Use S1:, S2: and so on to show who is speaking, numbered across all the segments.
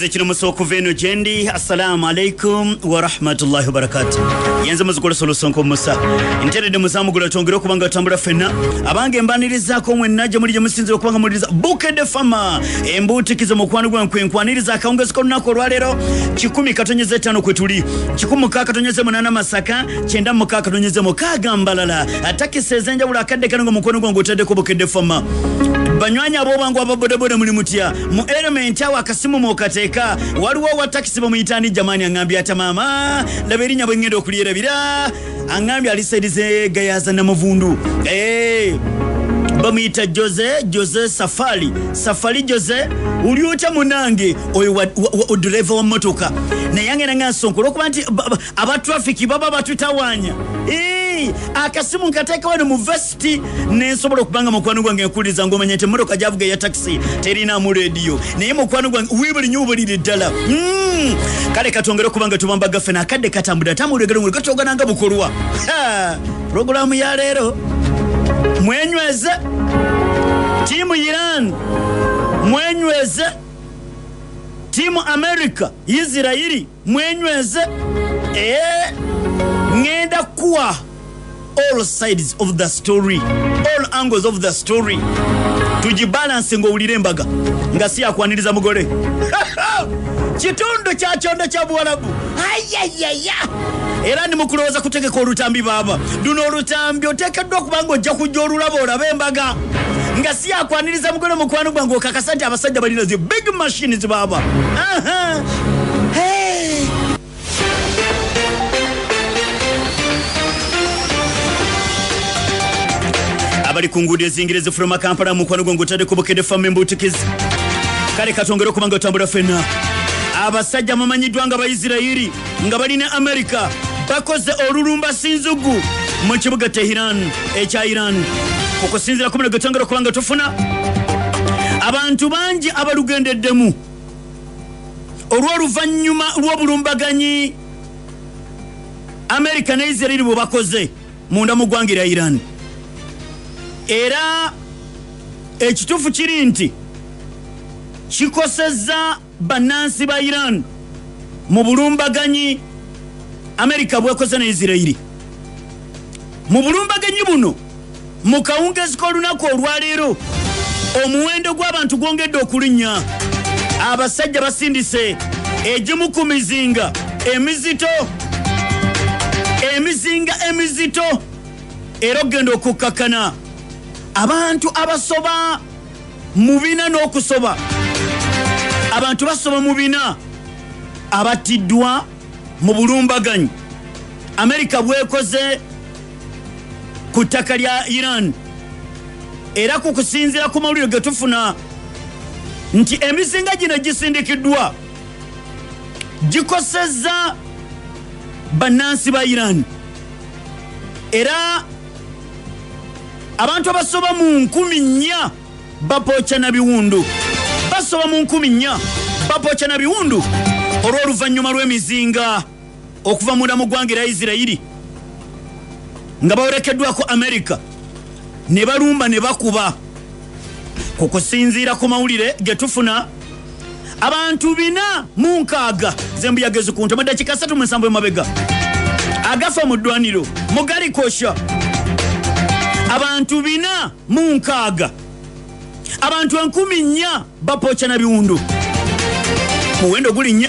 S1: Mbuze kino musoko veno jendi. Assalamu alaikum wa rahmatullahi wa barakatuh. Yenze muzukula solusonko musa. Interede muzamugula tongero kubanga tambula fena. Abange mbaniriza ko mwenaje muri je musinziro kubanga muririza Buke de Fama. Embuti kizo mukwano gwa nkwenkwaniriza akaongeza ko nako lwalero 10 katonyeze 5 kwetuli. 10 katonyeze 8 Masaka, 9 katonyeze mukaga Mbalala. Ataki sezenja bula kadde kango mukwano gwa ngotade ko Buke de Fama. Banywanya abo bangu ababodaboda muri mutia mu element awa akasimu mu kateka waliwo wa taxi bamuyitani jamani angambi ata mama laberinya bwengendo okulira bira angambi alisaidize gayaza na mavundu bamuyita Jose Safari Jose uliota munange oyo driver wa motoka na yange na ngasonkolo kuba nti aba traffic baba batutawanya akasimu nkateka wano mu vesti nensobola okubanga mukwano gwange nkuliza ngomanya nti motoka javuga ya taxi terina mu radio naye mukwano gwange wibuli nyubulire ddala kale katongera kubanga tubamba gafe na kadde katambula tamulugero ngulu katogananga bukolwa programu ya lero mwenyweze timu Iran mwenyweze timu America Israeli mwenyweze ngenda kuwa all sides of the story, all angles of the story. Tujibalance ngo ulire mbaga nga si akwaniriza mugore kitundu kya chondo kya Buwarabu ayayaya era ni mukuloza kutegeka olutambi baba duno olutambi otekeddwa kubanga ojja kujja olulabo olabe mbaga nga si akwaniriza mugore mukwano gwange okakasante abasajja balina zi big machines baba hey abali kungude zingireze from Kampala mukwano gwange otade ko Buke de Fama mbutikizi kale katongero kubanga otambula fena abasajja mamanyidwa nga Abayisirayiri nga balina America bakoze olulumba sinzugu mu kibuga Tehran ekya Iran okusinzira ku gatongero kubanga tofuna abantu bangi abalugendeddemu olw'oluvannyuma lw'obulumbaganyi America ne Israel bo bakoze munda mu ggwanga lya Iran era ekitufu kiri nti kikosezza bannansi ba Iran mu bulumbaganyi America bwekoze ne Israeli mu bulumbaganyi buno mu kawungezi k'olunaku olwaleero omuwendo gw'abantu gwongedde okulinnya abasajja basindise egimu ku mizinga emizito era ogenda okukkakana abantu abasoba mubina n'okusoba abantu basoba mubina abatiddwa mu bulumbaganyi America bwekoze ku ttaka lya Iran era ku kusinzira ku mawulire getufuna nti emizinga gino gisindikiddwa gikosezza bannansi ba Iran era abantu abasoba mu 4,000 bapooca na biwundu basoba mu 4,000 bapooca na biwundu olw'oluvannyuma lw'emizinga okuva munda mu ggwanga lya Isirayiri nga bawerekeddwako America ne balumba ne bakuba ku kusinziira ku mawulire getufuna abantu 406 zembuyagezi ku ntama dakika 3 emabega agafa mu ddwaniro mugali kosha abantu 406 abantu 10,000 bapooca na biwundu muwendo gulinnya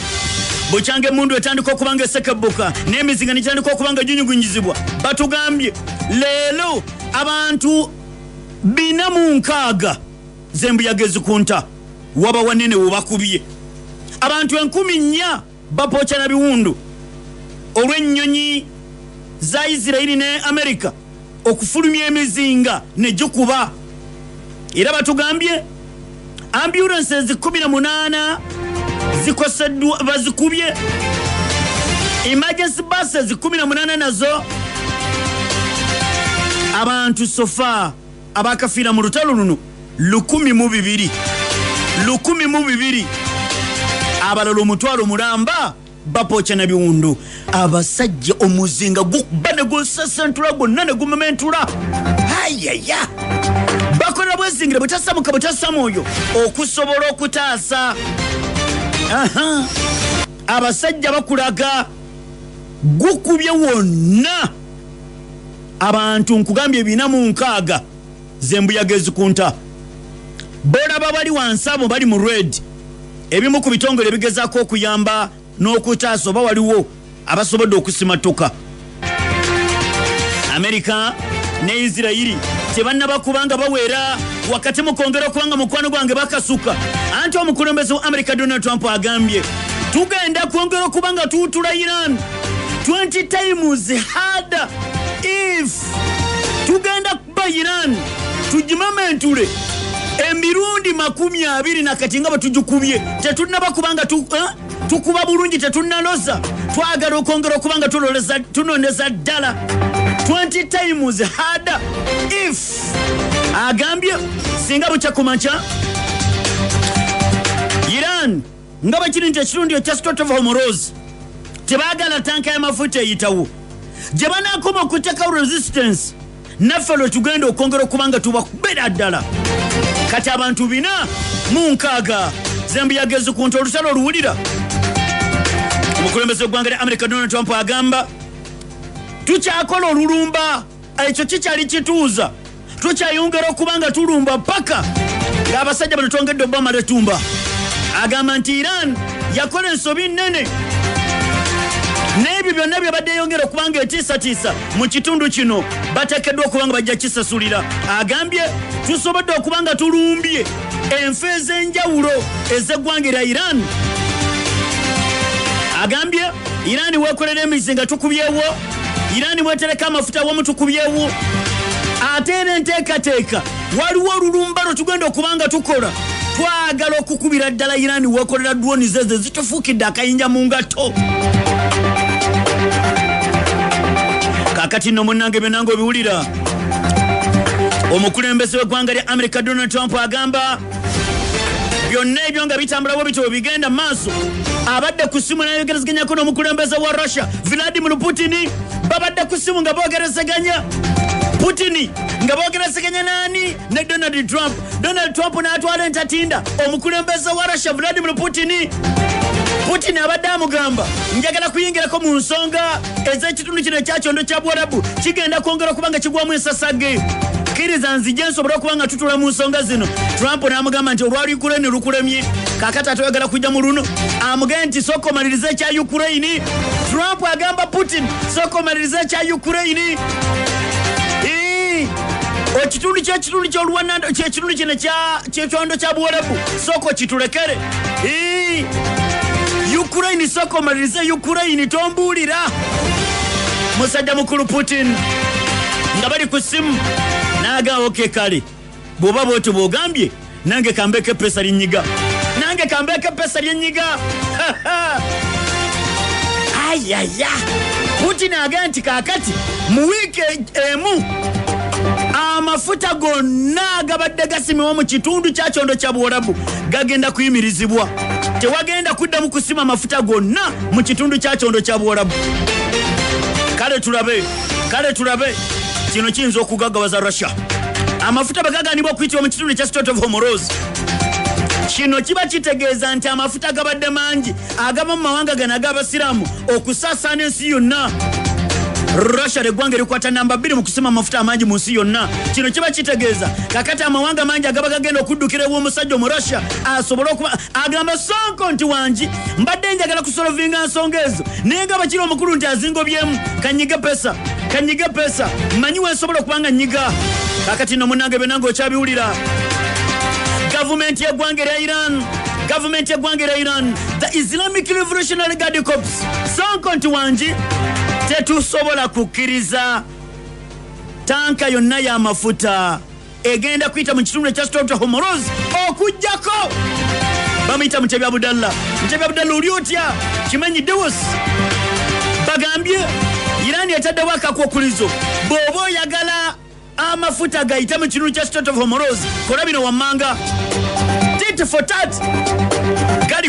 S1: bochange mundu etandika okubanga esekebbuka n'emizinga nitandika okubanga ginyugunyizibwa batugambye leero abantu 406 zembuyagezi kunta waba wanene wobakubye abantu 10,000 bapooca na biwundu olw'ennyonyi za Isirayiri ne America okufulumya emizinga ne gikuba era batugambye ambulances 18 zikoseddwa bazikubye emergency buses 18 nazo abantu sofa abakafira mu lutalo luno 1,200 abalala omutwalo mulamba bapooca na biwundu abasajja omuzinga gukubane gusasentula gonna ne gumementula ayaya bakola bwezingira butasamuka butasamu oyo okusobola okutaasa abasajja bakulaga gukubye wonna abantu nkugambye 46 zembuyaga ezikunta bolaba bali wansi abo bali mu red ebimu ku bitongole bigezaako okuyamba n'okutaasa oba waliwo abasobodde okusimatuka. Amerika ne Israeli tebannaba kubanga baweera wakati mu kwongera okubanga mukwano gwange bakasuka anti omukulembeze wa Amerika Donald Trump agambye tugenda kwongera okubanga tuutula Iran 20 times harder if tugenda kuba Iran tugimamentule emirundi 20 nakati nga batujukubye tetunnaba kubanga tukuba bulungi tetunnaloza twagala okwongera okubanga tunoneza ddala 20 times harder if agambye singa bucha kumacha Iran nga bakiri nti ekirundi ekya Strait of Hormuz tebagala tanka ya mafuta eyitawo gye banaakoma okuteekawo resistance naffe lwe tugenda okwongera okubanga tubakubera ddala kati abantu 46 zembuyaga ezikunta olutalo oluwulira. Omukulembeze gw'eggwanga lya America Donald Trump agamba tukyakola olulumba ekyo kikyali kituuza tukyayongera okubanga tulumba paka ng'abasajja bano twongedde Obama letumba. Agamba nti Iran yakola ensobi nnene n'ebyo byonna bye badde yongera okubanga etiisatiisa mu kitundu kino bateekeddwa okubanga bajja kisasulira. Agambye tusobodde okubanga tulumbye enfo ez'enjawulo ez'eggwanga lya Iran. Agambye Iran weekolera emizi nga tukubyewo, Iran weetereka amafuta awamu tukubyewo, ate era enteekateeka waliwo olulumba lwe tugenda okubanga tukola twagala okukubira ddala Iran weekolera droni zeze zitufuukidde akayinja mu ngato. Kakati nno munnange byenange obiwulira omukulembeze w'eggwanga lya America Donald Trump agamba byonna ebyo nga bitambulawo bityo bigenda maaso. Abadde ku simu nayogerezeganyako n'omukulembeze wa Russia Vladimir Putin babadde ku simu nga boogerezeganya Putin nga boogerezeganya nani ne Donald Trump. Donald Trump n'atwala entatinda omukulembeze wa Russia Vladimir Putin abadde amugamba njagala kuyingirako mu nsonga ez'ekitundu kino ekyakyondo kya Buwarabu kigenda kwongera okubanga kigwamu ensasage kkiriza nzije nsobola okubanga tutula mu nsonga zino. Trump n'amugamba nti olwali Ukraine lukulemye kakati atayagala kujja mu luno amugamba nti sooka omalirize ekya Ukraine. Trump agamba Putin sooka omalirize ekya Ukraine. Ekitundu ky'oluwanando kyekitundu kino kyekyondo kya Buwarabu sooka okitulekere. Ukraine sooka omalirize Ukraine tombuulira. Musajja mukulu Putin nga bali ku simu naga oke kale bwoba bwoti bwogambye nange kambeke pesa linyiga ayaya Putin aga nti kakati mu wiiki emu amafuta gonna agabadde gasimibwa mu kitundu kya kyondo kya Buwarabu gagenda kuyimirizibwa. Tewagenda kuddamu kusima amafuta gonna mu kitundu kya kyondo kya Buwarabu. Kale tulabe kino kiyinza okugaggawaza Russia. Amafuta bagaganibwa okuyitibwa mu kitundu kya Strait of Hormuz. Kino kiba kitegeeza nti amafuta gabadde mangi agava mu mawanga gano ag'abasiraamu okusaasaana ensi yonna. Russia leggwanga erikwata namba 2 mu kusima amafuta amangi mu nsi yonna. Kino kiba kitegeeza kakati amawanga mangi agaba gagenda okuddukira ew'omusajja mu Russia asobole okuba agamba Sonko nti wangi mbadde njagala kusolovinga nsonga ezo naye nga bakiri omukulu nti azingobyemu kanyige pesa mmanyi wensobola okubanga nyiga. Kakati nno munnange byenange okyabiwulira gavumenti y'eggwanga lya Iran the Islamic Revolutionary Guard Corps Sonko nti wangi tetusobola kukkiriza tanka yonna y'amafuta egenda kuyita mu kitundu ekya Strait of Hormuz okujjako bamuyita Mutebi Abdallah oli otya kimanyi Dewos bagambye Iran etaddewo akakwakulizo bw'oba oyagala amafuta gayita mu kitundu kya Strait of Hormuz kola bino wammanga tit for tat.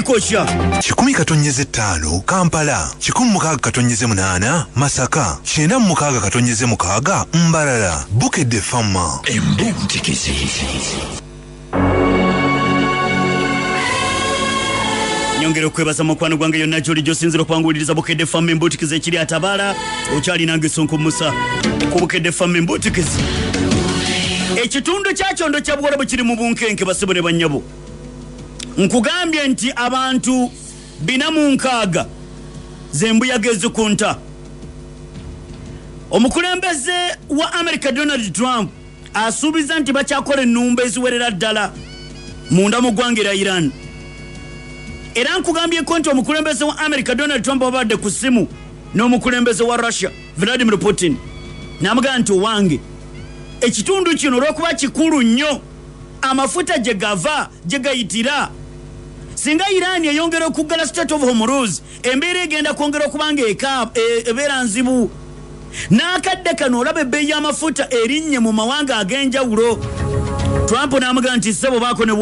S1: Kosha
S2: 10-5 Kampala 16-8 Masaka 96-6 Mbarara Bukedde Fama
S1: nyongera okwebaza mukwano gwange yonna gyoli gyosinzira okwanguwuliriza Bukedde FM embutikizi ekiri Atabaala okyali nange Sonko Musa ku Bukedde FM embutikizi ekitundu kya Kyondo kya Buwarabu kiri mu bunkenke basibo ne bannyabo nkugambye nti abantu 46 zembuyaga ezikunta omukulembeze wa America Donald Trump asuubiza nti bakyakola ennumba eziwerera ddala munda mu ggwanga lya Iran. Era nkugambye nti omukulembeze wa America Donald Trump wabadde ku ssimu n'omukulembeze wa Russia Vladimir Putin n'amugamba nti owange ekitundu kino olw'okuba kikulu nnyo amafuta gye gava gye gayitira singa Iran eyongera okuggala State of Hormuz embeera egenda kwongera okubanga ebeera nzibu n'akadde kano olaba ebbeeyi y'amafuta erinnye mu mawanga ag'enjawulo. Trump n'amugamba nti ssebo baako ne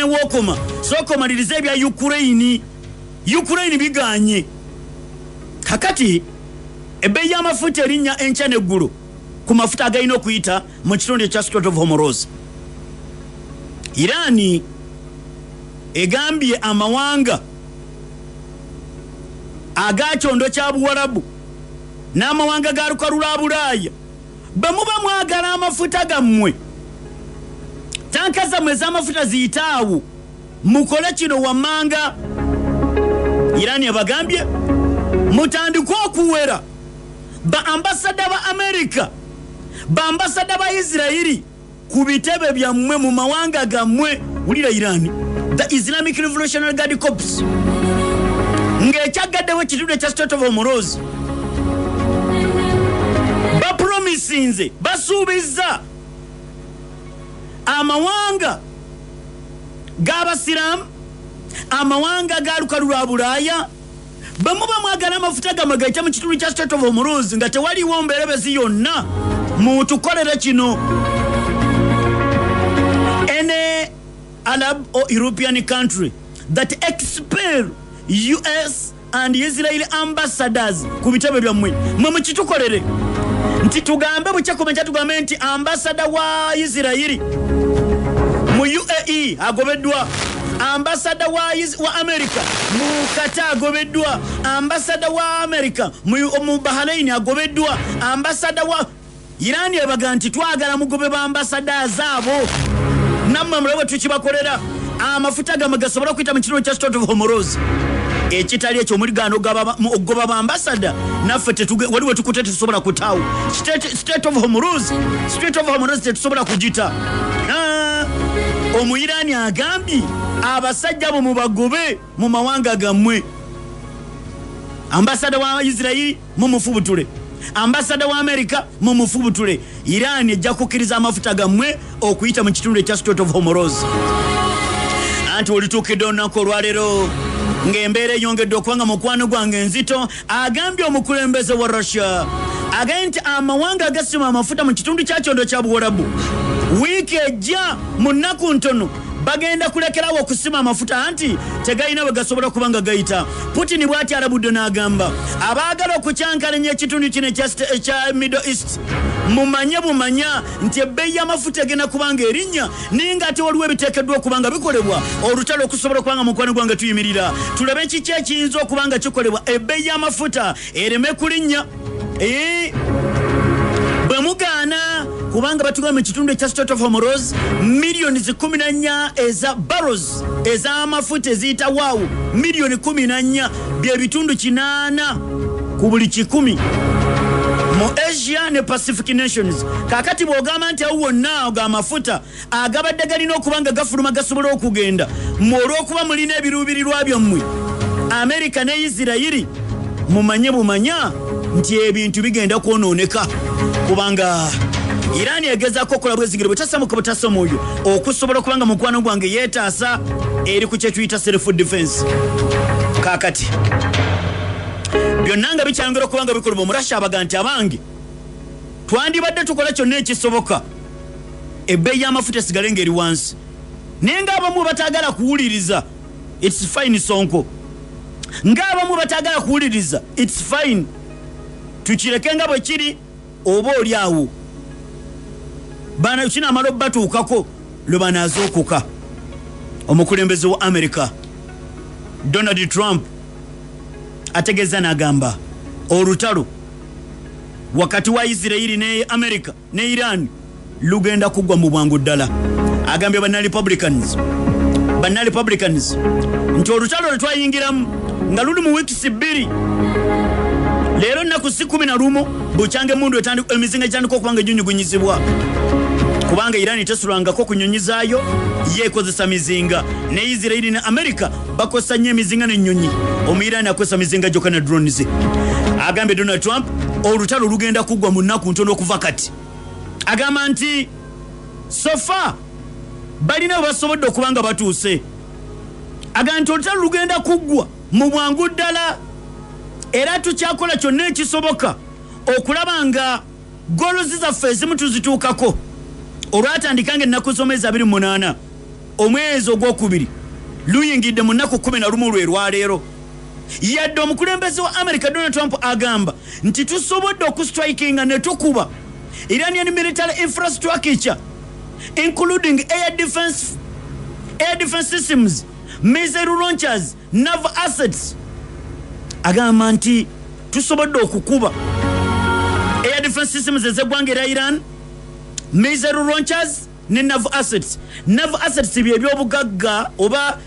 S1: wookoma sooka omaliriza ebya Ukraine biganye kakati ebbeeyi y'amafuta erinnya enkya n'eggulu ku mafuta agalina okuyita mu kitundu ekya Strait of Hormuz. Iran egambye amawanga aga Kyondo kya Buwarabu n'amawanga ga lukalu lwa Bulaaya bamuba mwagala amafuta gammwe tanka zammwe ez'amafuta ziyitaawo mukole kino wammanga. Iran yabagambye mutandike okuwera ba ambasada ba America ba ambasada ba Israeli ku bitebe byammwe mu mawanga gammwe. Wulira Iran, the Islamic Revolutionary Guard Corps ng'ekyagaddewo ekitundu ekya Strait of Hormuz bapromisinze basuubiza amawanga g'abasiraamu amawanga ga lukalu lwa Bulaaya bamuba mwagala amafuta gamwe gayita mu kitundu kya Strait of Hormuz nga tewaliwo mberebezi yonna mutukolere kino. Any Arab or European country that expel US and Israeli ambassadors ku bitebe byammwe mwe mukitukolere nti tugambe bukyakomekya tugambe nti ambassador wa Israeli mu UAE agobeddwa, ambassador wa America mu Qatar agobeddwa, ambassador wa America mu Bahrain agobeddwa, ambassador wa Iran yabaga nti twagala mugobe ba ambassadors abo nammwe mulabe tukibakolera amafuta gamwe gasobola okuyita mu kitundu kya Strait of Hormuz. Ekitali ekyo omuligaano ogoba ba ambassador naffe waliwo tukute tetusobola kutaawo Strait of Hormuz tetusobola kugita. Omuyirani agambye abasajja abo mubagobe mu mawanga gammwe. Ambassador wa Israeli mumufubutule, ambassador wa America mumufubutule. Iran ejja kukkiriza amafuta gammwe okuyita mu kitundu ekya Strait of Hormuz. Anti olituukidde olunaku olwaleero ng'embeera eyongedde okubanga mukwano gwange nzito. Agambye omukulembeze wa Russia agambye nti amawanga agasima amafuta mu kitundu kya Kyondo kya Buwarabu wiiki ejja mu nnaku ntono bagenda kulekerawo okusima amafuta anti tegalina bwe gasobola kubanga gayita. Putin bw'ati alabudde n'agamba abaagala okukyankalanya ekitundu kino ekya Middle East mumanye bumanya nti ebbeeyi y'amafuta egenda kubanga erinnya naye ng'ate waliwo ebiteekeddwa okubanga bikolebwa olutalo okusobola okubanga mukwano gwange tuyimirira tulabe kiki ekiyinza okubanga kikolebwa ebbeeyi y'amafuta ereme kulinnya. Bwe mugaana kubanga batugamba mu kitundu ekya Strait of Hormuz millions 14 eza barrels ez'amafuta eziyita waawo millions 14 bye bitundu 8 ku buli 100 mu Asia ne Pacific nations. Kakati bw'ogamba nti awo wonna ga amafuta agabadde galina okubanga gafuluma gasobola okugenda olw'okuba mulina ebiruubirirwa byammwe America ne Israeli mumanye bumanya nti ebintu bigenda kwonooneka kubanga Iran egezaako okukola bwezigire bwetasamuka butasa oyo okusobola okubanga mukwano gwange yeetaasa eri ku kyetuyita self defense. Kakati byonna nga bikyayongera okubanga bikolebwa mu Russia abaga nti abange twandibadde tukola kyonna ekisoboka ebbeeyi y'amafuta esigale ng'eri wansi naye ng'abamu bataagala kuwuliriza it's fine Sonko, ng'abamu bataagala kuwuliriza it's fine tukireke nga bwe kiri oba oli awo bana kina amalo batuukako lwe banaaza okuka omukulembeze wa America Donald Trump ategeza n'agamba olutalo wakati wa Israeli ne America ne Iran lugenda kugwa mu bwangu ddala. Agambye banna Republicans nti olutalo lwetwayingiramu nga luli mu weeks 2 leero nnaku 11 bucyange mundu emizinga gyandika okubanga enyunyugunyizibwa kubanga Iran tesulwangako kunyonyizaayo yekozesa mizinga ne Israeli ne America bakosa nnyo emizinga n'ennyonyi Iran akozesa mizinga gyokka na drones. Agambye Donald Trump olutalo lugenda kugwa mu nnaku ntono okuva kati. Agamba nti so far balina basobodde okubanga batuuse. Agamba nti olutalo lugenda kugwa mu bwangu ddala era tukyakola kyonna ekisoboka okulaba nga golozi zaffe ezimu tuzituukako. Olwatandikanga ennaku z'omwezi 28 omwezi ogwokubiri luyingidde mu nnaku 11 lwe lwaleero. Yadde omukulembeze wa America Donald Trump agamba nti tusobodde okustrikinga ne tukuba Iranian military infrastructure including air defense systems, missile launchers, naval assets. Agamba nti tusobodde okukuba air defense systems ez'eggwanga erya Iran, missile launchers ne naval assets. Naval assets by'ebyobugagga oba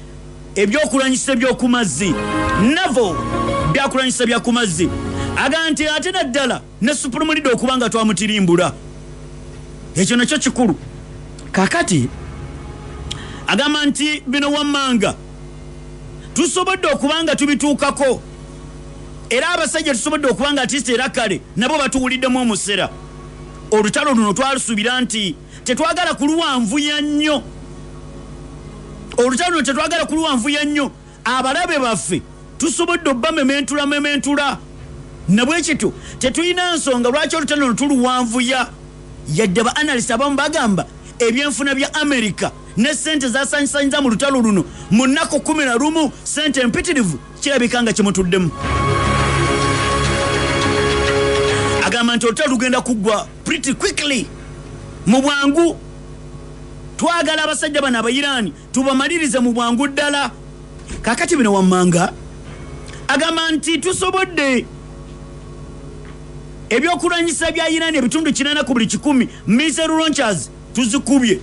S1: ebyokulwanyisa ebyokumazzi. Naval byakulwanyisa byakumazzi. Agamba nti ate naddala ne Supreme Leader okubanga twamutirimbula. Ekyo nakyo kikulu. Kakati agamba nti bino wammanga tusobodde okubanga tubituukako era abasajja tusobodde okubanga atiste era kale nabo batuwuliddemu omusera. Olutalo luno twalusubira nti tetwagala kuluwanvuya nnyo. Olutalo luno tetwagala kuluwanvuya nnyo. Abalabe baffe tusobodde obba mementula nabwe kito tetulina nsonga lwaki olutalo luno tuluwanvuya. Yadde ba analyst abamu bagamba ebyenfuna bya America ne sente zasanyisanyiza mu lutalo luno mu nnaku 11 sente empitirivu kirabikanga kimutuddemu. Agamba nti olutalo lugenda kuggwa pretty quickly mu bwangu. Twagala abasajja bano Abayirani tubamalirize mu bwangu ddala. Kakati bino wammanga agamba nti tusobodde ebyokulwanyisa bya Iran ebitundu 80 ku buli 100 missile launchers tuzikubye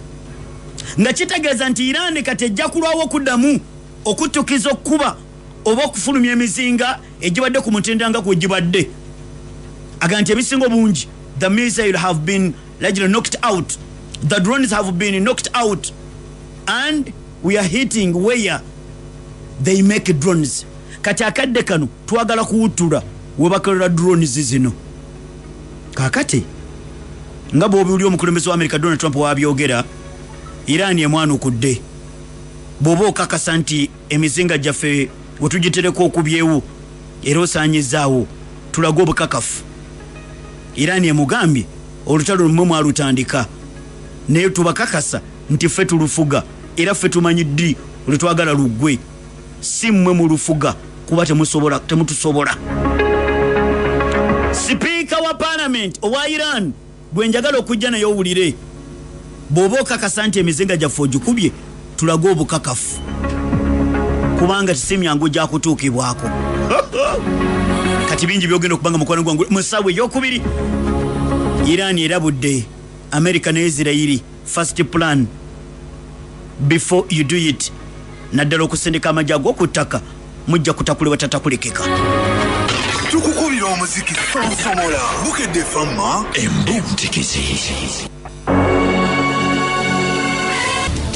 S1: nga kitegeeza nti Iran kati ejja kulwawo okuddamu okutukiza okuba oba okufulumya emizinga egibadde ku mutendanga ku gibadde. Agamba nti ebisinga bungi the missile have been largely knocked out, the drones have been knocked out and we are hitting where they make drones. Kati akadde kano twagala kuwutula webakolera drones zino. Kakati nga bw'obiwulira omukulembeze wa America Donald Trump wabyogera, Iran emwana okudde bw'oba okakasa nti emizinga gyaffe we tugitereka okubyewo era osaanyizaawo tulaga obukakafu. Iran emugambye olutalo lumwe mwalutandika naye tubakakasa nti ffe tulufuga era ffe tumanyi ddi olutwagala luggwe, si mmwe mulufuga kuba temutusobola. Speaker wa Parliament owa Iran gwe njagala okujja naye owulire bw'oba okakasa nti emizinga gyaffe ogikubye tulaga obukakafu kubanga tisimyangu gya kutuukibwako. Kati bingi byogenda okubanga mukwano gwangu mu ssaawa ey'okubiri. Iran erabudde America ne Israeli first plan before you do it. Naddala okusendeka amajja ag'oku ttaka mujja kutakulibwa tatakulekeka.
S2: Tukukubira omuziki Sonsomola Bukedde Famma Embuntikizi.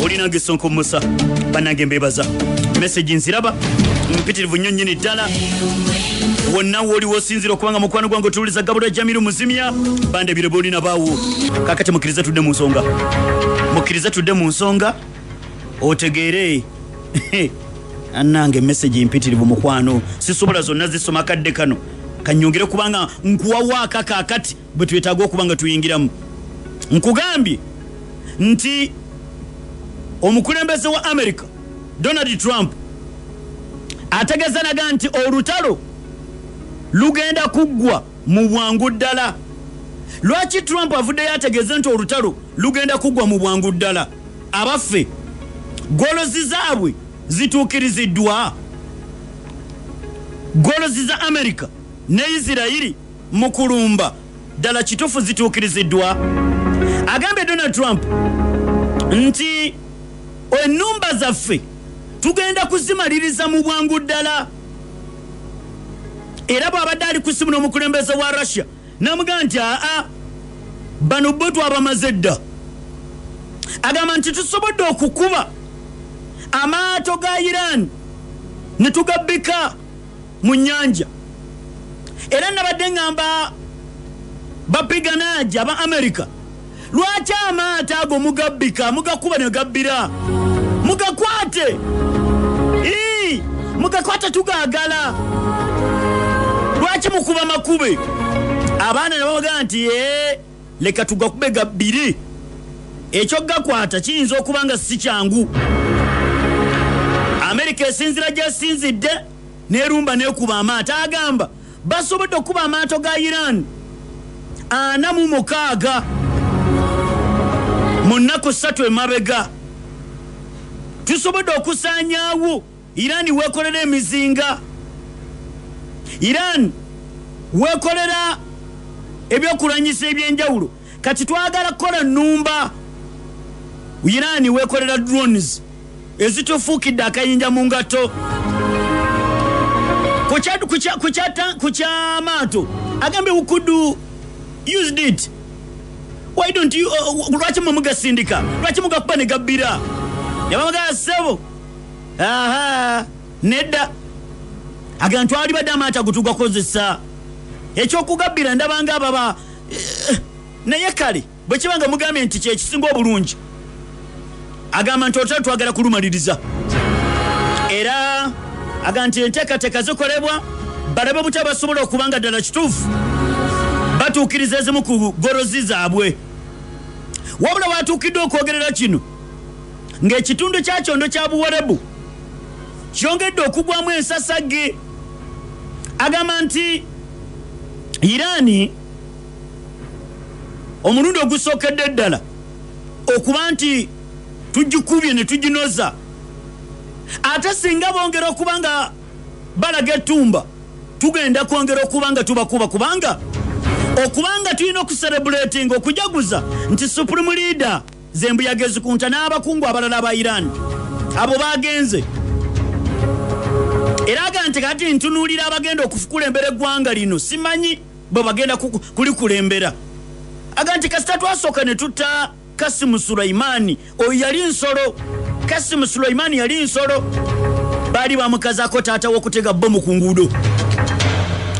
S1: Olinange Sonko Musa banange mbebaza message nziraba mpitirivu nnyo nnyini ddala wonna woliwo osinzira okubanga mukwano gwange otuwuliza Gabula Jamiru Muzimya bande biro bolina baawo. Kakati mukkiriza tudde mu nsonga otegeere annange message mpitirivu mukwano sisobola zonna zisoma kadde kano kanyongere kubanga nkuwawaaka kakati bwe twetaaga okubanga tuyingiramu. Nkugambye nti omukulembeze wa America Donald Trump ategeza naga nti olutalo lugenda kuggwa mu bwangu ddala. Lwaki Trump avuddeyo ategeze nti olutalo lugenda kuggwa mu bwangu ddala? Abaffe golozi zaabwe zituukiriziddwa. Golozi za America ne Israeli mu kulumba ddala kituufu zituukiriziddwa. Agambye Donald Trump nti ennumba zaffe tugenda kuzimaliriza mu bwangu ddala. Era bw'abadde ali ku ssimu n'omukulembeze wa Russia n'amugamba nti bano bo twabamaze dda. Agamba nti tusobodde okukuba amaato ga Iran ne tugabbika mu nnyanja. Era nabadde ngamba bapiganaja aba America, lwaki amaato ago mugabbika mugakuba ne gabbira? Mugakwate, mugakwate tugaagala. Lwaki mukuba makube? Abaana ne babaga nti leka tugakube gabbire. Ekyo gakwata kiyinza okuba nga si kyangu. America esinzira gy'esinzidde n'erumba n'ekuba amaato. Agamba basobodde okuba amaato ga Iran 46 mu nnaku 3 emabega. Tusobodde okusaanyaawo Iran weekolera emizinga. Iran weekolera ebyokulwanyisa ebyenjawulo. Kati twagala kukola nnumba. Iran weekolera drones ezitufuukidde akayinja mu ngato. Kukyamaato agambye we could used it. Why don't you lwaki mugasindika? Lwaki mugakuba ne gabbira? Yabamaga sebo. Nedda. Agamba twali badde amaato agutugakozesa. Ekyokugabbira ndabanga ababa naye kale bwe kibanga mugambye nti kyekisinga obulungi. Agamba nti otali twagala kulumaliriza. Era agamba nti enteekateeka zikolebwa balabe butya basobola okubanga ddala kituufu batuukiriza ezimu ku golozi zaabwe. Wabula batuukidde okwogerera kino ng'ekitundu kya kyondo kya Buwarabu kyongedde okugwamu ensasage. Agamba nti Irani omulundi ogusookedde ddala okuba nti tugikubye ne tuginoza, ate singa bongera okuba nga balaga ettumba tugenda kwongera okuba nga tubakuba, kubanga okubanga tulina okucelebrating okujaguza nti Supreme Leader Zembuyaga Ezikunta n'abakungu abalala aba Iran abo bagenze. Era agante kati ntunuulira abagenda okukulembera eggwanga lino simanyi bwe bagenda kulikulembera. Agante kasita twasooka ne tutta Kasim Suleimani, oyo yali nsolo. Kasim Suleimani yali nsolo. Baali bamukazaako taata w'okutega bbomu ku nguudo.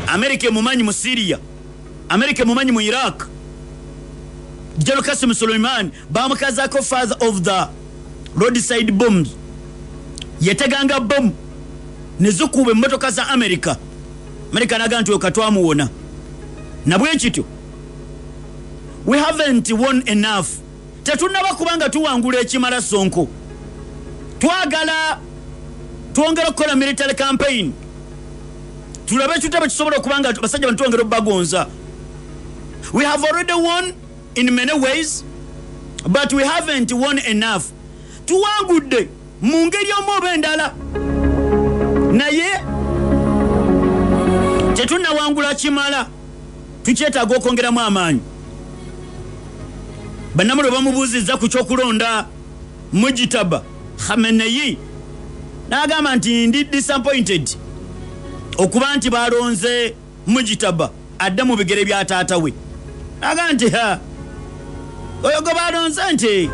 S1: America emumanyi mu Syria, America emumanyi mu Iraq. General Kasim Suleimani bamukazaako father of the roadside bombs. Yeteganga bbomu ne zikuba emmotoka za America. America naga nti okatwamuwona. Nabwe kityo we haven't won enough. Tetunaba kubanga tuwangula ekimala Sonko. Twagala twongera okukola military campaign. Tulabe tutaba kisobola okubanga basajja bantu twongera bagonza. We have already won in many ways, but we haven't won enough. Tuwangudde mu ngeri omu endala. Naye tetunnawangula kimala. Tukyetaaga okwongeramu amaanyi. Bannamulu bamubuuzizza ku kyokulonda Mujitaba Khamenei n'agamba nti ndi disappointed okuba nti balonze Mujitaba adda mu bigere bya taata we. N'agamba nti oyo gwe balonze nti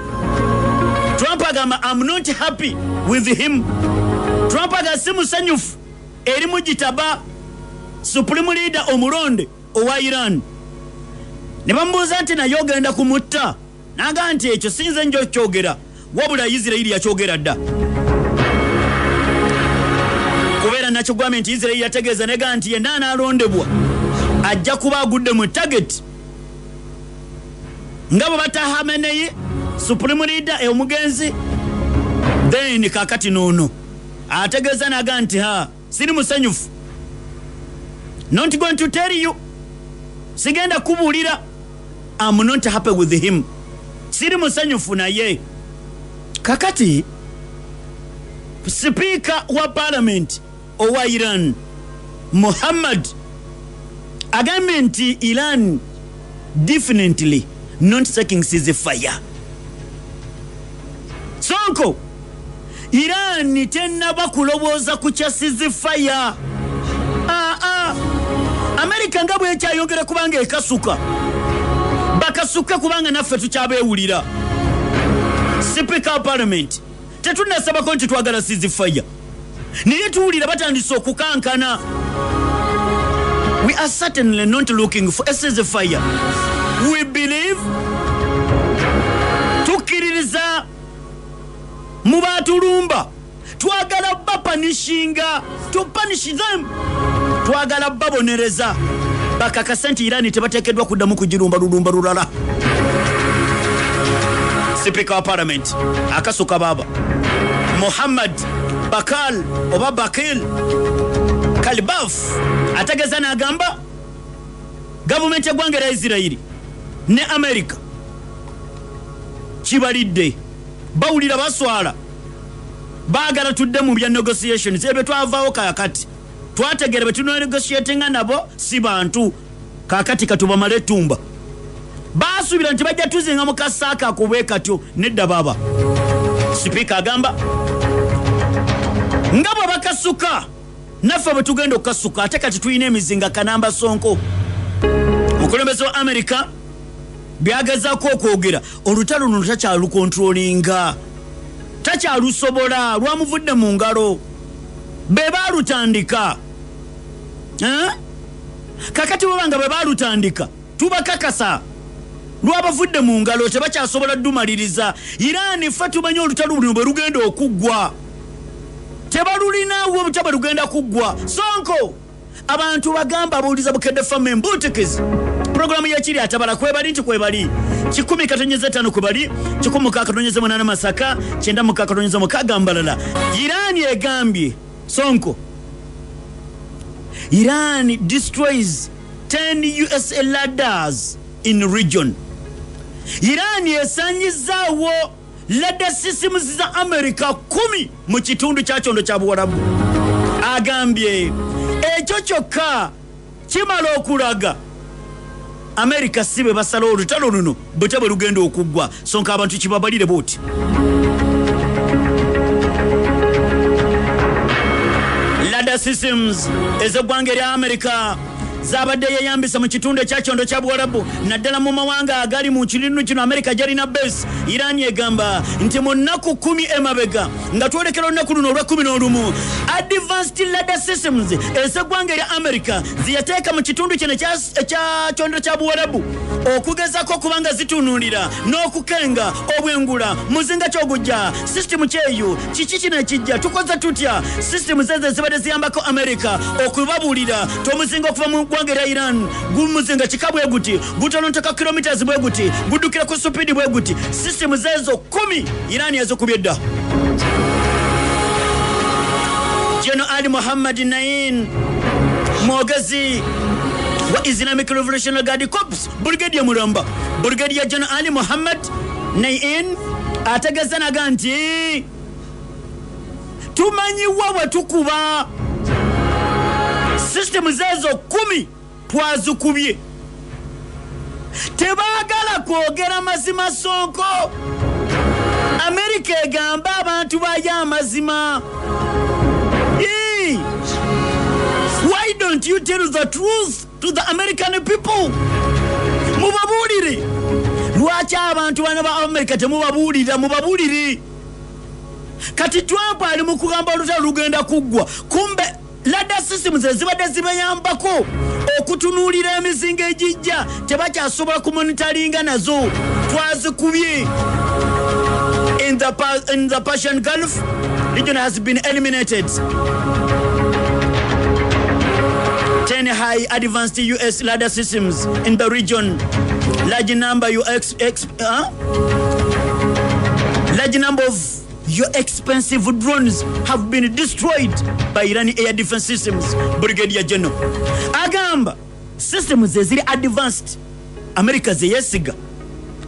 S1: Trump agamba I'm not happy with him. Trump agamba si musanyufu eri Mujitaba Supreme Leader omulonde owa Iran. Ne bamubuuza nti naye ogenda kumutta. N'agamba nti ekyo sinze njo kyogera wabula Isiraeli yakyogera dda. Kubeera nakyo gavumenti Isiraeli yategeeza nega nti yenna anaalondebwa ajja kuba agudde mu target. Nga bwe bata Khamenei Supreme Leader omugenzi then kakati noono ategeeza naga nti siri musanyufu. Not going to tell you. Sigenda kubuulira I'm not happy with him. Siri musanyufu naye. Kakati Speaker wa Parliament owa Iran Muhammad agambye Iran definitely not taking ceasefire. Sonko Iran tennaba kulowoza ku kya ceasefire. America nga bwe kyayongera kubanga ekasuka bakasuka kubanga naffe tukyabeewulira. Speaker of Parliament tetunasaba ko nti twagala ceasefire naye tuwulira batandise okukankana. We are certainly not looking for a ceasefire. We believe tukiririza mu batulumba twagala bapanishinga to punish them, twagala babonereza bakakasa nti Iran tebateekeddwa kuddamu kugirumba lulumba lulala. Speaker of Parliament akasuka baba Muhammad Bakal oba Bakil Kalibaf ategeza n'agamba government y'eggwanga lya Israeli ne America kibalidde bawulira baswala baagala tudde mu bya negotiations ebyo twavaawo kakati twategera bwe tunegotiatinga nabo si bantu kakati katubamale tumba basubira nti bajja tuzinga mu kasaaka kubwe katyo nedda baba. Speaker agamba ngabo bakasuka naffe bwe tugenda okukasuka ate kati tulina emizinga kanamba Sonko. Omukulembeze wa America byagezaako okwogera olutalo luno takyalukontrolinga takyalusobola lwamuvudde mu ngalo be baalutandika. Kakati bwebanga be baalutandika tubakakasa lwabavudde mu ngalo tebakyasobola ddumaliriza. Iran ffe tumanyi olutalo luno bwe lugenda okuggwa tebalulinawo obutaba lugenda kuggwa. Sonko abantu bagamba abawuliza Bukedde FM Embutikizi programu yakiri atabala kwebali nti kwebali 10-5 kwebali 10-8 Masaka 9-6 Mbalala. Iran egambye Sonko Iran destroys 10 US ladders in region. Iran esanyizaawo ladder systems za America 10 mu kitundu kya kyondo kya Buwarabu. Agambye ekyo kyokka kimala okulaga America sibe basala olutalo luno bwe lugenda okuggwa. Sonko abantu kibabalire boti. Ladder systems ez'eggwanga lya America zabadde yeyambisa mu kitundu ekya kyondo kya Buwarabu naddala mu mawanga agali mu kirindu kino America gyalina base. Iran egamba nti mu nnaku 10 emabega nga twolekera olunaku luno olwa 11 advanced ladder systems ez'eggwanga lya America ziyateeka mu kitundu kino ekya kyondo kya Buwarabu okugezako kubanga zitunuulira n'okukenga obwengula muzinga kyogujja system kyeyo kiki kino ekijja tukoza tutya system zezo zibadde ziyambako America okubabuulira tomuzinga okuva mu ggwanga lya Iran gumuzinga kikabwe guti gutononteka kilometers bwe guti gudukira ku speed bwe guti system zezo 10 Iran yazokubye dda. General Ali Muhammad Nain mwogezi wa Islamic Revolutionary Guard Corps Brigadier Mulamba Brigadier General Ali Muhammad Nain ategeza naganti tumanyiwa bwe tukuba system zezo 10 twazikubye tebagala kwogera mazima. Sonko America egamba abantu baya amazima. Why don't you tell the truth to the American people? Mubabulire lwaki abantu bana ba America temubabulira mubabulire. Kati Trump ali mu kugamba olutalo lugenda kuggwa kumbe ladder systems ezibadde zibayambako okutunuulira emizinga egijja tebakyasobola kumonitaringa nazo twazikubye. In the Persian Gulf region has been eliminated. 10 high advanced US ladder systems in the region. Large number of your expensive drones have been destroyed by Iranian air defense systems. Brigadier General agamba systems eziri advanced America zeyesiga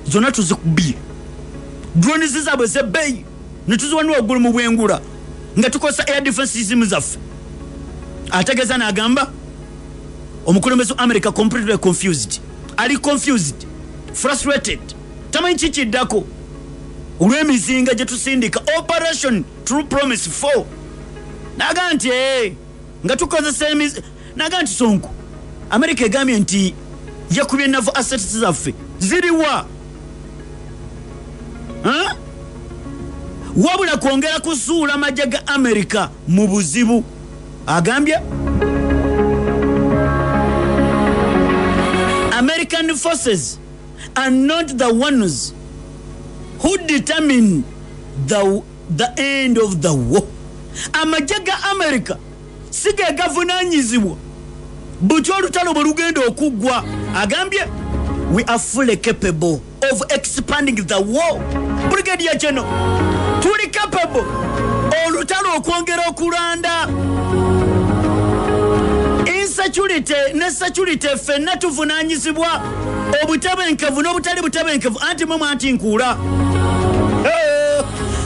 S1: zona tuzikubye drones zizabwe zebbeyi netuziwanira waggulu mu bwengula nga tukosa air defense system zaffe ategeza n'agamba omukulembeze America completely confused ali confused frustrated tamanyi kikiddako olw'emizinga gye tusindika operation true promise 4 naga nti nga tukozesa naga nti Sonko America egambye nti yakubye naval assets zaffe ziriwa wabula kwongera kusuula amajja ga America mu buzibu agambye American forces are not the ones who determine the end of the war. Amajja ga America sige gavunanyizibwa buti olutalo bwe lugenda okuggwa agambye we are fully capable of expanding the war. Brigadier General tuli capable olutalo okwongera okulanda insecurity ne security fenna tuvunanyizibwa obutabenkevu n'obutali butabenkevu anti mama anti nkula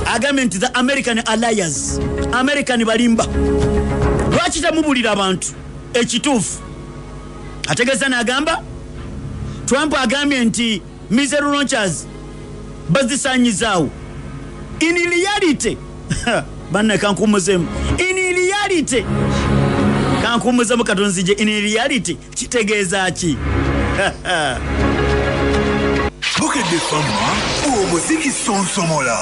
S1: agambye nti the American alliance American balimba lwaki temubulira abantu ekituufu ategeza n'agamba Trump agambye nti missile launchers bazisanyizaawo in reality banne kankumuzemu in reality kankumuzemu katonzije in reality kitegeeza ki
S2: Bukedde Famma omuziki sonsomola.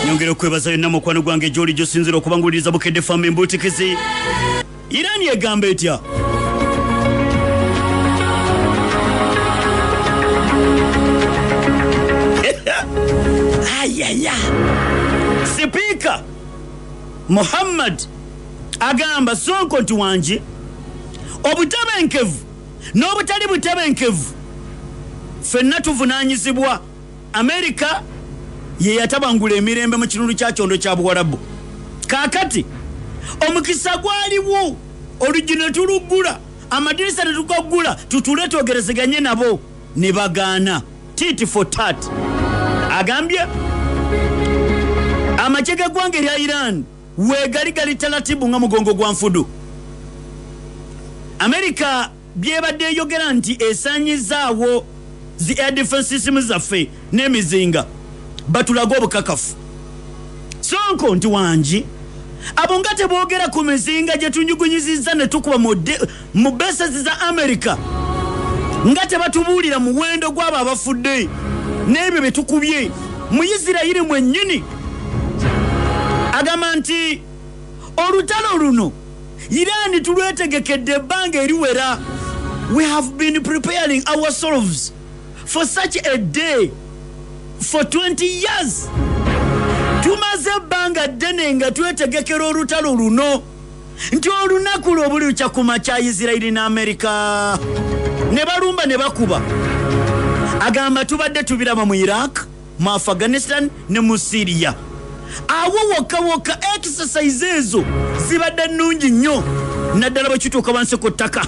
S1: Nyongera okwebaza yonna mukwano gwange gy'oli gy'osinzira okubanguliriza Bukedde Famma embuutikisi Iran yegamba etya ayaya Speaker Muhammad agamba Sonko nti wangi obutabenkevu n'obutali butabenkevu fenna tuvunanyizibwa America ye yatabangula emirembe mu kinulu kya kyondo kya Buwarabu kakati omukisa gwaliwo olugino tulugula amadirisa netukagula tutule twogerezeganye nabo ne bagaana tit for tat agambye amachega gwange lya Iran wegali talatibu nga mugongo gwa nfudu America byebadde yogera nti esanyizaawo zi air defense systems zaffe n'emizinga batulaga obukakafu Sonko nti wangi abo nga teboogera ku mizinga gye tunyugunyizizza ne tukuba mu bases za America nga tebatubuulira muwendo gw'abo abafudde n'ebyo bye tukubye mu Isirayiri mwennyini agamba nti olutalo luno Iran tulwetegekedde ebbanga eriwera. We have been preparing ourselves for such a day for 20 years. Tumaze ebbanga ddene nga twetegekera olutalo luno nti olunaku lwo bulikya ku makya Isirayiri ne America ne balumba ne bakuba. Agamba tubadde tubiraba mu Iraq, mu Afghanistan ne mu Syria. Awo woka exercise ezo zibadde nnungi nnyo naddala bwe kituuka wansi ku ttaka.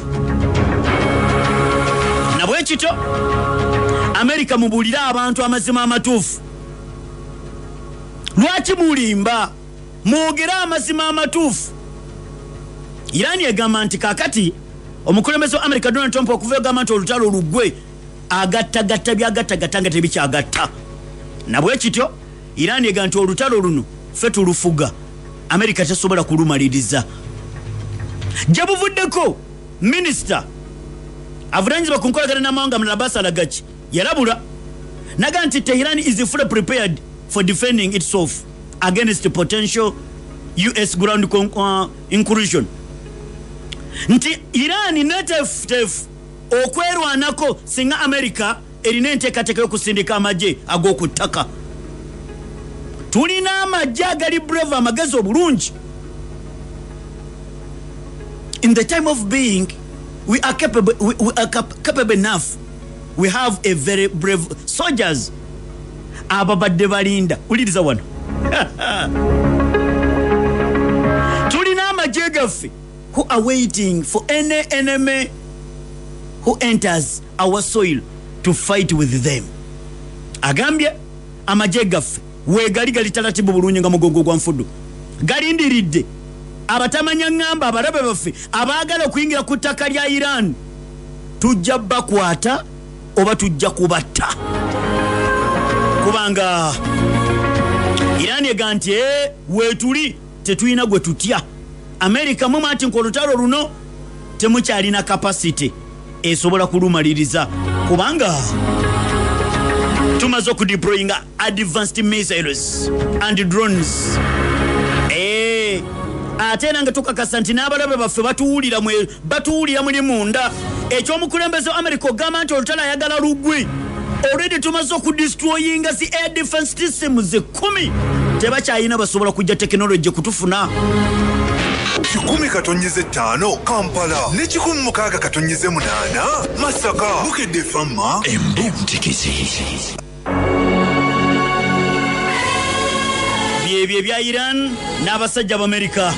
S1: Na bwe kityo America mubuulira abantu amazima amatuufu. Lwaki mulimba mwogera amazima amatuufu? Iran yagamba nti kakati omukulembeze wa America Donald Trump okuva yagamba nti olutalo luggwe agattagatta byagattagatta nga tebikyagatta. Na bwe kityo Iran yagamba nti olutalo luno ffe tulufuga America tesobola kulumaliriza. Gye buvuddeko Minister avunanyizibwa ku nkolagana n'amawanga Mulala Abbas Aragachi yalabula naga nti Tehran is fully prepared for defending itself against potential US ground incursion. Nti Iran netefutefu okwerwanako singa America erina enteekateeka y'okusindika amagye ag'oku ttaka. Tulina amagye agali brave amagezi obulungi. In the time of being, we are capable enough. We have a very brave soldiers. Ababadde balinda. Uliriza wano. Tulina amagye gaffe who are waiting for any enemy who enters our soil to fight with them. Agambye amagye gaffe wegali talatibu bulungi nga mugongo gwa nfudu galindiridde abatamanya ngamba abalabe baffe abaagala okuyingira ku ttaka lya Iran tujja bakwata oba tujja kubatta kubanga Iran ega nti weetuli tetulina gwe tutya America mwe mwati nkolutalo luno temukyalina capacity esobola kulumaliriza kubanga tumaze okudeploying advanced missiles and drones ate nange tukakasa nti n'abalabe baffe batuwulira muli munda ekyomukulembeze wa America ogamba nti olutalo ayagala lugwi already tumaze okudestroyinga zi air defense systems 10 tebakyayina basobola kujja technology kutufuna
S2: 10-5 Kampala ne 16-8 Masaka Bukedde Famma
S3: Embuntikizi
S1: byebye bya Iran n'abasajja b'Amerika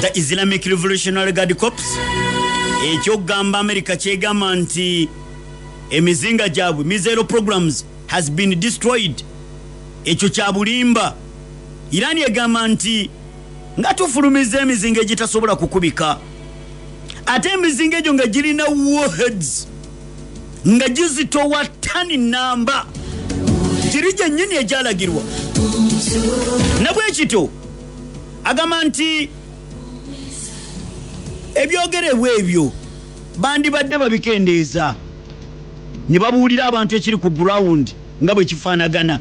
S1: the Islamic Revolutionary Guard Corps ekyogamba America kyegamba nti emizinga gyabwe missile programs has been destroyed ekyo kya bulimba Iran yegamba nti nga tufulumiza emizinga egitasobola kukubika ate emizinga egyo nga girina warheads nga gizitowa tani namba giri gyennyini egyalagirwa nabwekito agamba nti ebyogerebwa ebyo bandibadde babikendeeza ne babuulira abantu ekiri ku ground nga bwe kifaanagana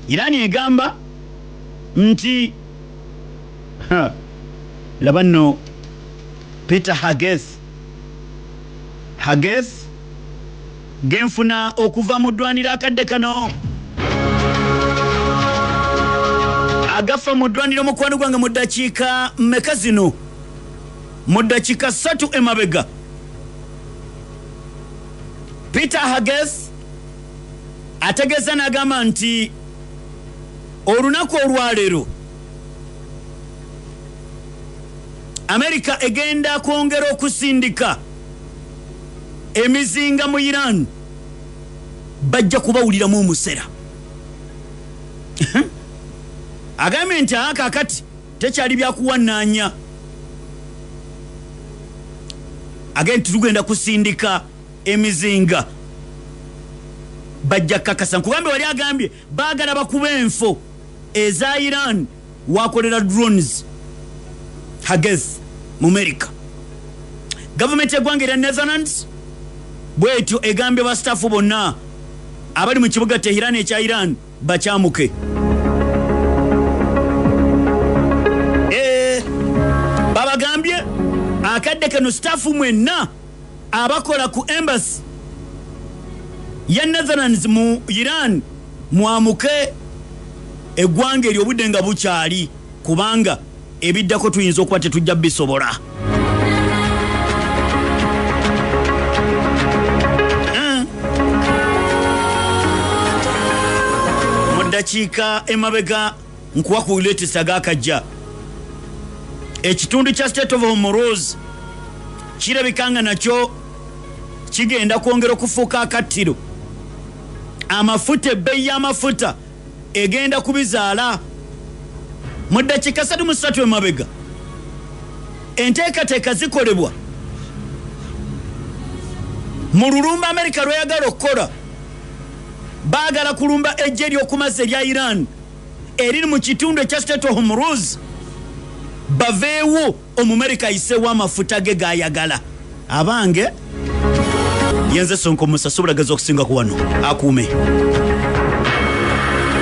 S1: Iran egamba nti laba nno Peter Hageth genfuna okuva mu ddwaniro akadde kano agafa mu ddwaniro mukwano gwange mu ddakiika mmeka zino mu ddakiika 3 emabega Peter Hageth ategeeza n'agamba nti olunaku olwaleero America egenda kwongera okusindika emizinga mu Iran bajja kubawuliramu omusera agambye nti akakati tekyali byakuwannaanya agenti tugenda kusindika emizinga bajja kakasa nkugambye wali agambye baagala bakuba enfo eza Iran wakolera drones Hageth mu America government egwanga ya Netherlands bwetyo egambye ba staff bonna abali mu kibuga Tehran ekya Iran bakyamuke babagambye akadde kano staff mwenna abakola ku embassy ya Netherlands mu Iran mwamuke egwanga eri obudde nga bukyali kubanga ebiddako tuyinza okuba tetujja bisobola mu ddakiika emabega nkuwa ku latest agakajja ekitundu kya State of Hormuz kirabikanga nakyo kigenda kwongera okufuuka akattiro amafuta ebbeeyi y'amafuta egenda kubizaala mu ddakiika 3 emabega enteekateeka zikolebwa mu lulumba America lweyagala okukola baagala kulumba ejje ery'okumazza erya Iran eriri mu kitundu ekya State of Hormuz baveewo Omumerika ayiseewo amafuta ge gayagala abange yenze Sonko Musa sobulagaza okusinga ku wano akuume